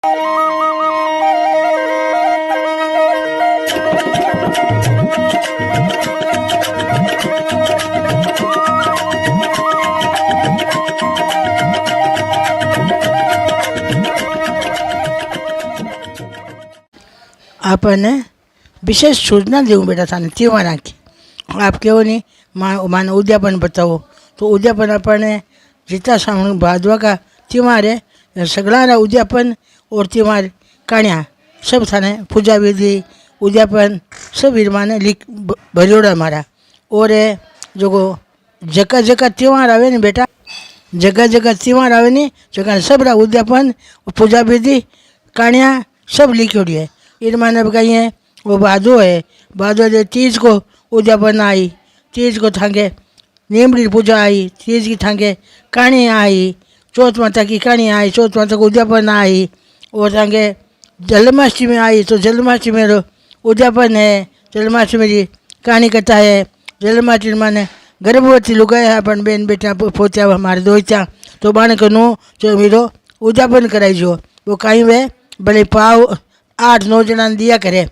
આપણને વિશેષ સૂચના દેવું બેટા થાને તેમાં રાખી આપ કેવો નહીં माने उद्यापन बताओ तो उद्यापन अपने जितना सामने भाजवा का त्योहार है सगळा उद्यापन और त्योहार कहानियाँ सब थाने पूजा विधि उद्यापन सब माने लिख भरियोड़ा मारा और जो जगह जगह त्योहार आवे ने बेटा जगह जगह त्योहार आवे ने जगह सब रा उद्यापन पूजा विधि कहानियाँ सब लिखोड़ी है इन माने कहीं है वो भादो है भादो तीज को उद्यापन आई तीज को थांगे नीमड़ी पूजा आई तीज की थांगे कहानी आई चौथ माता की कहानी आई चौथ माता को उद्यापन आई और थांगे जन्माष्टमी आई तो जन्माष्टमी उद्यापन है जन्माष्टमी की कहानी कथा है जन्माष्टमी माने गर्भवती लोग अपन बेन बेटा पोत्या हमारे दोस्ता तो बाणक नो जो मीरो उद्यापन कराईजो वो कहीं वे भले पाव 8-9 जना दिया करे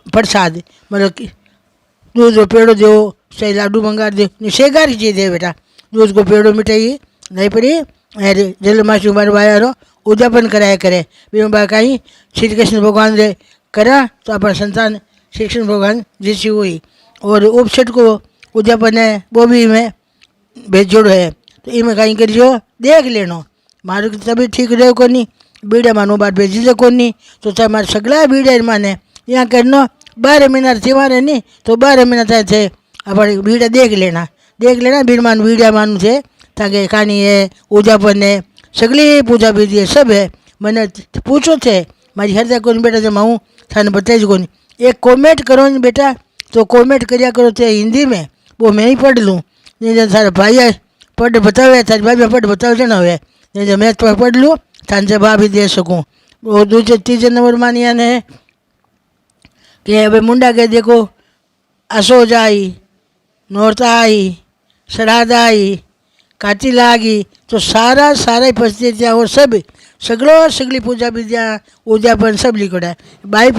प्रसाद मतलब दूध को पेड़ो दो सही लाडू मंगा दे शेगारी चीज दे बेटा दूध को पेड़ो मिठाई नहीं पड़ी अरे जन्माष्टमी बार वाया उद्यापन कराया करे बीमा बा कहीं श्री कृष्ण भगवान रे करा तो अपन संतान श्री कृष्ण भगवान जिसी हुई और उपछट को उद्यापन है वो भी में भेजोड़ो है तो इमें कहीं करियो देख लेनो मारो तभी ठीक रहे को नहीं बीड़ा मानो बात भेजी दे को नहीं तो तुम्हारे सगला बीड़ा माने यहाँ करनो 12 महीना त्यौहार है नहीं तो 12 महीना थे अपने बीड़ा देख लेना बीरमान बीड़ा मानू थे ताकि कहानी है उद्यापन है सगली पूजा विधि है सब है मैंने पूछो थे मारी हृदय को बेटा जब हूँ थाने बताइज को एक कॉमेंट करो बेटा तो कॉमेंट करिया करो थे हिंदी में वो मैं ही पढ़ लूँ नहीं जब सारे भाई पढ़ बतावे थारे भाई पढ़ बताओ ना हुए नहीं जब मैं तो पढ़ लूँ थाने जवाब भी दे सकूँ वो दूसरे तीसरे नंबर मानिया ने कि अब मुंडा के देखो असोज आई नौरता आई श्राद्ध आई कातिल आ गई तो सारा परिस्थितियाँ और सब सगली पूजा विद्या उद्यापन सब लिखोड़ा बाई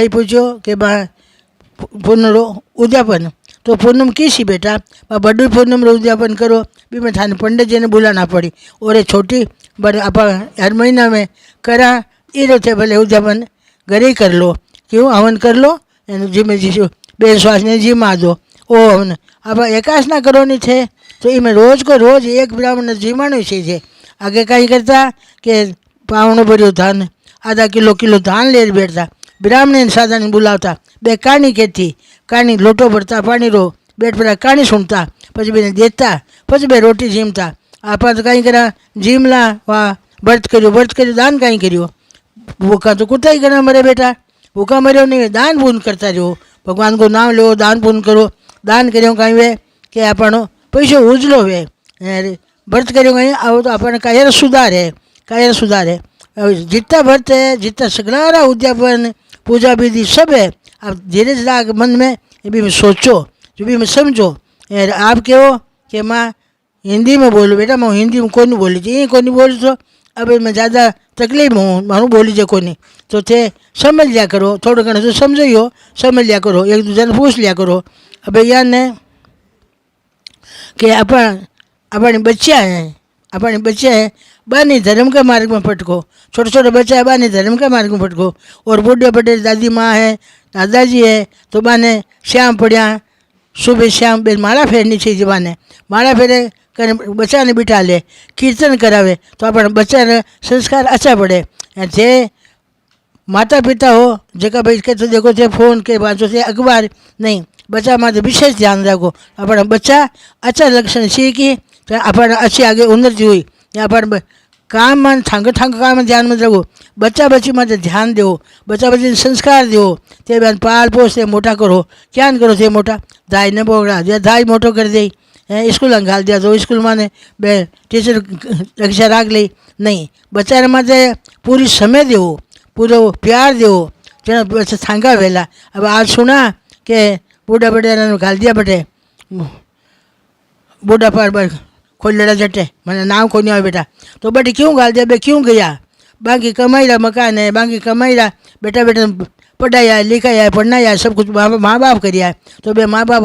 पूछो कि बा पुनरो उद्यापन तो पूनम किसी बेटा बड़ी पूनम रो उद्यापन करो भी मैं थाने पंडित जी ने बुलाना पड़ी और ये छोटी बड़े आप हर महीना में करा ये थे भले उद्यापन घरे ही कर लो क्यों हवन कर लो जी में जी बे श्वास ने जी मा दो ओ हवन अब एकाश ना करो नहीं थे तो इमें रोज को रोज एक ब्राह्मण जीवाणु है आगे कहीं करता कि पावणो भरियो धान आधा किलो धान ले बैठता ब्राह्मण सादा ने बुलावता बे कहानी कहती कहानी लोटो भरता पानी रो बैठ पर कहानी सुनता पछी बेने देता पछी बे रोटी जीमता आप तो कहीं करा जीमला वाह व्रत करो दान कहीं करियो भूखा तो कुत्ता ही करना मरे बेटा भूखा मरो नहीं दान पुण्य करता रहो भगवान को नाम लो दान पुण्य करो दान करो कहीं वे कि अपन पैसो उजलो वे व्रत करो कहीं आओ तो अपन कायर सुधार है जितना व्रत है जितना सगलारा उद्यापन पूजा विधि सब है आप धीरे धीरे मन में ये भी मैं सोचो जो भी मैं समझो आप कहो कि माँ हिंदी में बोलो बेटा मैं हिंदी में कौन बोली थी कौन बोल तो अब मैं ज़्यादा तकलीफ हूँ मानू बोली जो कोनी तो थे समझ लिया करो थोड़ा घना तो समझो ही हो समझ लिया करो एक दूसरे ने पूछ लिया करो अब यार ने कि अपने बच्चे हैं बानी धर्म के मार्ग में पटको छोटे बच्चा है बानी धर्म के मार्ग में पटको और बूढ़े बड़े दादी माँ है दादाजी है तो बाने श्याम पड़िया सुबह श्याम बे माला फेरनी चाहिए बाने माला फेरे कर बच्चा ने बिठा ले कीर्तन करावे तो अपन बच्चा ने संस्कार अच्छा पड़े थे माता पिता हो जगह भाई के तो देखो थे फोन के बाजू से अखबार नहीं बच्चा माते विशेष ध्यान रखो अपन बच्चा अच्छा लक्षण सीखी तो अपन अच्छी आगे उन्नति हुई या अपन काम में थांग काम में ध्यान में रखो बच्चा बच्ची माते ध्यान दो बच्चा बच्ची संस्कार दो ते बहन पाल पोस से मोटा करो क्या करो थे मोटा दाई ने बोगड़ा दिया दाई मोटो कर दे स्कूल घाल दिया तो स्कूल माने बे टीचर रक्षा राख ली नहीं बच्चा माते पूरी समय दो पूरा प्यार दो जो बच्चा थांगा वेला अब आज सुना कि बूढ़ा बड़े घाल दिया बटे बूढ़ा पर खोलेड़ा जटे मैंने नाम को नहीं आया बेटा तो बेटी क्यों घाल दिया बे क्यों गया बाकी कमाईला मकान है, बाकी कमाईला बेटा बेटा पढ़ाया लिखाया पढ़नाया सब कुछ माँ बाप करिया, तो बे माँ बाप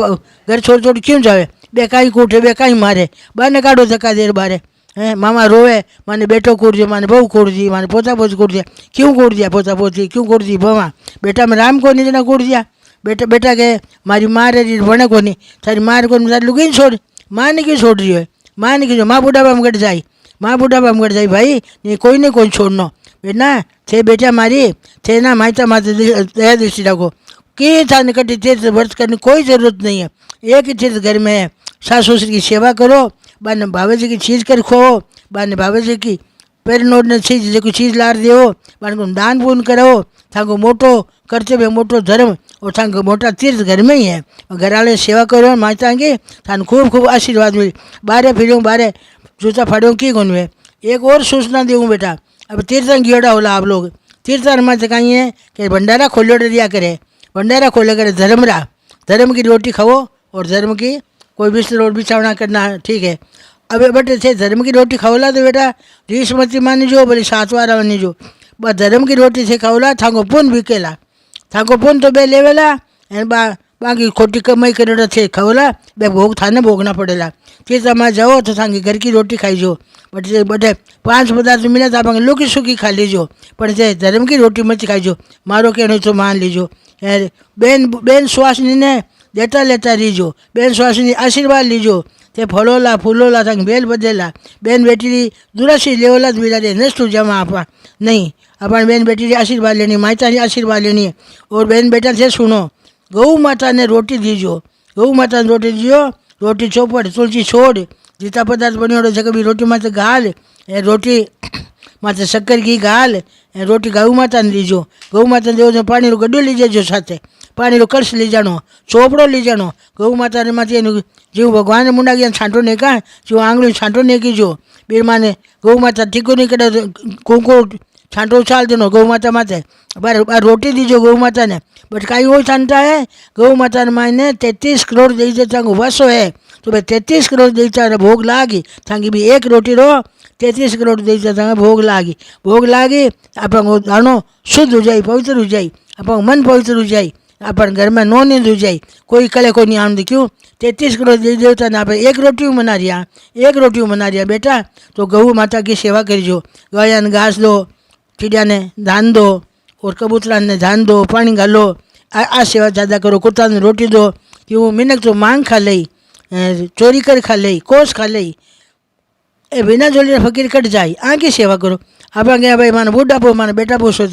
घर छोड़ क्यों जावे? बे काई कूटे बे काई मारे, बाने काढ़ो धक्का देर बारे हैं। मामा रोवे माने बेटो कूट दियो, माने बहू कूट दी, माने पोता पोती कूट दिया। क्यों कूट दिया पोता पोती, क्यों कूट दी बवा? बेटा में राम को नहीं जना कूट दिया। बेटा बेटा के मारी माँ रे भणे को नहीं, थारी माँ को तारी लुगाई छोड़, माँ ने क्यों छोड़ रही है? माँ ने क्यों? माँ बुढ़ापा में गट जाए, माँ बुढ़ापा में गट जाए भाई, नहीं कोई छोड़नो बेटा। थे बेटा मारी थे ना मायता माते दया दृष्टि रखो कि थाने कटी तीर्थ व्रत करने कोई ज़रूरत नहीं है। एक ही तीर्थ घर में है, सास ससुर की सेवा करो, बाने भावे जी की चीज़ कर खो, बाने भावे जी की पेरनोड ने चीज जो चीज़ लार देव, बाने को दान पुण्य करो, थाको मोटो कर्तव्य मोटो धर्म और थाको मोटा तीर्थ घर में ही है। घर वाले सेवा करो माता की थाने खूब खूब आशीर्वाद मिले। बारे फिरूँ बारे जूता फाड़ूँ की गुण है। एक और सूचना दूँ बेटा, अब तीर्थन गियोड़ा होला आप लोग, तीर्थन में तो कहीं है कि भंडारा खोलो दिया करे, भंडारा खोले करे धर्म की रोटी खाओ और धर्म की कोई बिस्तर और बिछावना करना, ठीक है। अब बेटे थे धर्म की रोटी खाओला तो बेटा रीस मती मानी जो बोली 7 वारा मानी जो, बस धर्म की रोटी थे खाओला थाको पुन बिकेला, थाको पुन तो बे लेवेला एन बाकी खोटी कमाई करेला थे खाओला बे भोग थाने भोगना पड़ेला। तीर्थमा जाओ तो थाकी घर की रोटी खाई जो, बटे 5 पदार्थ मिले तो आप लुकी सुखी खा लीजो, पर धर्म की रोटी मत खाईजो, मारो कहने तो मान लीजो। बेन सुहासिनी ने देता लेता रीजो, बेन सुहासिनी आशीर्वाद लीजो, ते फलोला फूलोला तंग बेल बदलेला, बेन बेटी दुरासी लेवला बिरा दे नष्टू जमा आपा नहीं, अपन बेन बेटी आशीर्वाद लेनी, माता ने आशीर्वाद लेनी है। और बेन बेटा से सुनो, गौ माता ने रोटी दीजो, गौ माता ने रोटी दीजो, रोटी चौपड़ तुलसी छोड़ जीता पदार्थ बनो जगह भी रोटी माते घाल, रोटी माते शक्कर की घाल, रोटी गौ माता ने दीजो, गौ माता ने देव पानी रो गड्ढो लीजे जो साथे, पानी रो कलश ली जानो, चोपड़ो ली जानो, गौ माता ने माथे जीव भगवान ने मुंडा गया छांटो नहीं का जो आंगली छांटो नहीं की जो बीर माने गौ माता टीको नहीं करे कुंको छांटो उछाल देनो गौ माता माथे, बार रोटी दीजो गौ माता ने। बट कहीं वो छानता है गौ माता ने माने 33 करोड़ दे देता वसो है, तो भाई 33 करोड़ देता भोग लागी थांगी भी एक रोटी रो 33 करोड़ देता भोग लागी आप दाणो शुद्ध हो जाए, पवित्र हो जाए, आप मन पवित्र हो जाए, अपन घर में नो नींद हो जाए, कोई कले कोई नहीं आनंद। क्यों 33 करोड़ दे देवता ना आप एक रोटी मना रिया बेटा। तो गऊ माता की सेवा करीजो, गाया ने घास दो, चिड़िया ने धान दो और कबूतरा ने धान दो, पानी घालो, आ सेवा ज़्यादा करो। कुत्ता ने रोटी दो, क्यों मिनक तो मांग खा लई, चोरी कर खा लई, कोस खा लई, ए बिना जोली फकीर कट जाए, आँकी सेवा करो। आप गया भाई माने बुढ़ापो माने बेटा पोसो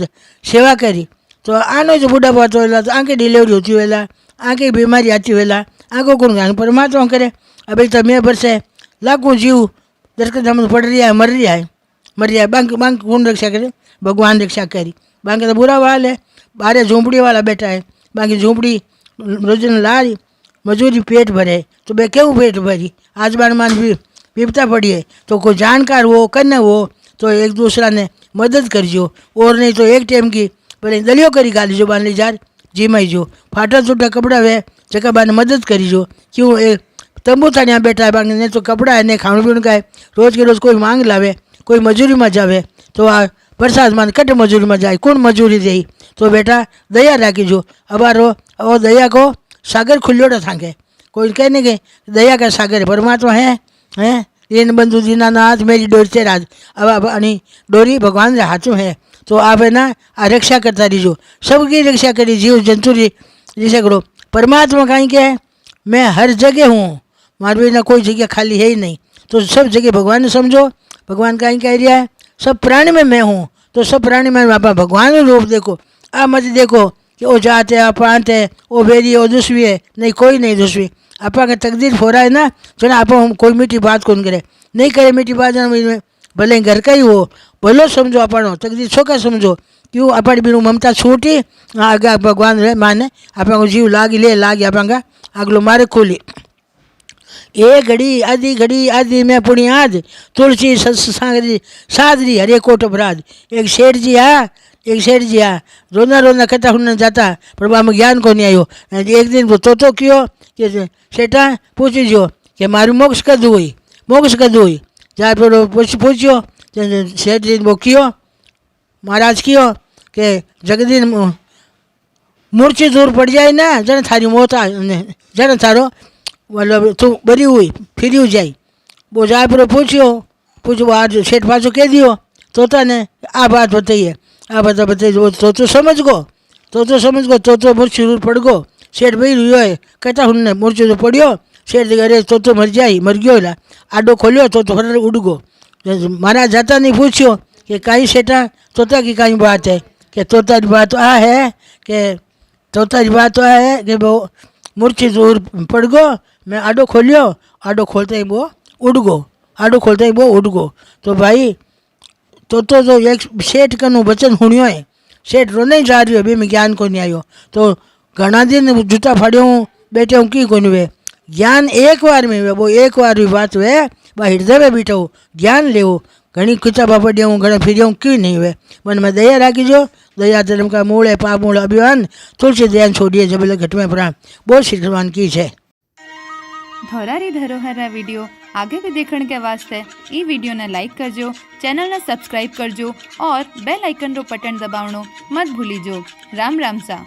सेवा करी तो आनो जो बुढ़ापो आतो वेला तो आँकी डिलीवरी होती वेला, आँकी बीमारी आती वेला, आँखों कौन गान परमात्मा करे। अभी तो मैं बरसे लाखों जीव दरकत हम पड़ रहा है, मर रहा है, बांक कौन रक्षा करे? भगवान रक्षा करी। बाकी तो बुरा हाल है, बारे झोंपड़ी वाला बैठा है, बाकी झोंपड़ी रोजन लारी मजूरी पेट भरे तो बे क्यों पेट भरी, आज बार मान भी विपता पड़ी है तो कोई जानकार हो कन्ने हो तो एक दूसरा ने मदद करियो, और नहीं तो एक टाइम की पहले दलियो करी गाली जो बांध ली जार जी माई जो फाटा टूटा कपड़ा वे जगह बाने मदद करीजो। क्यों एक तंबू था यहाँ बैठा है, बाकी नहीं तो कपड़ा है नहीं खाण पीण का है, रोज के रोज कोई मांग लावे, कोई मजूरी में जावे तो आ प्रसाद मान कट मजूरी में जाए, कौन मजूरी दे? तो बेटा दया राखीजो। अबारो और दया को सागर खुल्योड़ा थाके, कोई कहने के दया का सागर परमात्मा है दीन बंधु दीनानाथ मेरी डोर से राज। अब अनि डोरी भगवान के हाथों है, तो आप है ना आ रक्षा करता रहीजो, सबकी रक्षा करी, जीव जंतु जैसे करो। परमात्मा कहीं के है मैं हर जगह हूँ, मारवी ना कोई जगह खाली है ही नहीं, तो सब जगह भगवान समझो। भगवान कहीं कह रहा है सब प्राणी में मैं हूँ, तो सब प्राणी में आप भगवान रूप देखो, आप मत देखो कि वो जात है आप आंत है वो बेरी वो दुश्वी है, नहीं कोई नहीं दुश्वी। आपा का तकदीर फोरा है ना जो ना आप हम कोई मीठी बात कौन करे, नहीं करे मीठी बात भले घर का ही हो भलो समझो, अपन तकदीर छोका समझो। क्यों अपन बिनु ममता छूटी आगे भगवान रे माने आप जीव लागी ले लागी आप अगलो मारे खोली। एक घड़ी आदि में पुणी आज तुलसी सादरी हरे कोट अपराध। एक शेर जी आ रोना कथा हुन जाता पर में ज्ञान को नहीं आयो। एक दिन वो तो क्यों कि सेठा पूछी जो कि मारू मोक्ष कदू हुई जहाँ पर पूछियो सेठ जी वो क्यों महाराज कहो कि जगदीन मूर्छी दूर पड़ जाए ना जने थारी मौत आ जने थारो मतलब तू बरी हुई फिरी जाए वो जाए पर पूछो आज सेठ पाछो कह दियो तोता ने आ बात बताइए आ बात बताइए तो समझ गो तो मूर्छी दूर पड़ गो सेठ भाई रुयो है कहता हूँ मूर्छी तो पड़ियो सेठ दिखे अरे तो मर गयो ला आडो खोलियो तो फर उड़ गो महाराज जाता नहीं पूछ्यो कि कहीं सेठा तोता की कहीं बात है कि तोता की बात आ है कि तोता की बात तो है कि वो मूर्छी दूर पड़ गो मैं आडो खोलियो आडो खोलते ही वो उड़ गो आडो खोलते ही वो उड़ गो तो भाई तो एक सेठ कनु वचन सुनियो है सेठ रोने जा रही है बे में ज्ञान को नहीं आयो तो घना दिन जूता फाड़ियो हूँ बैठे हूँ की कोनी वे ज्ञान एक बार में वे वो एक बार भी बात वे वह हृदय में बीठो ज्ञान लेव घनी किताबा पढ़िया हूँ घना फिर हूँ क्यों नहीं वे मन में दया राखीजो दया धर्म का मूल है पाप मूल अभिमान तुलसी दयान छोड़िए जब घट में प्राण बहुत श्री भगवान की है। धोरारी धरोहर विडियो आगे भी देखने के वास्ते ई विडियो ने लाइक करजो, चैनल ने सब्सक्राइब करजो और बेल आइकन रो बटन दबावनो मत भूलीजो। राम राम सा।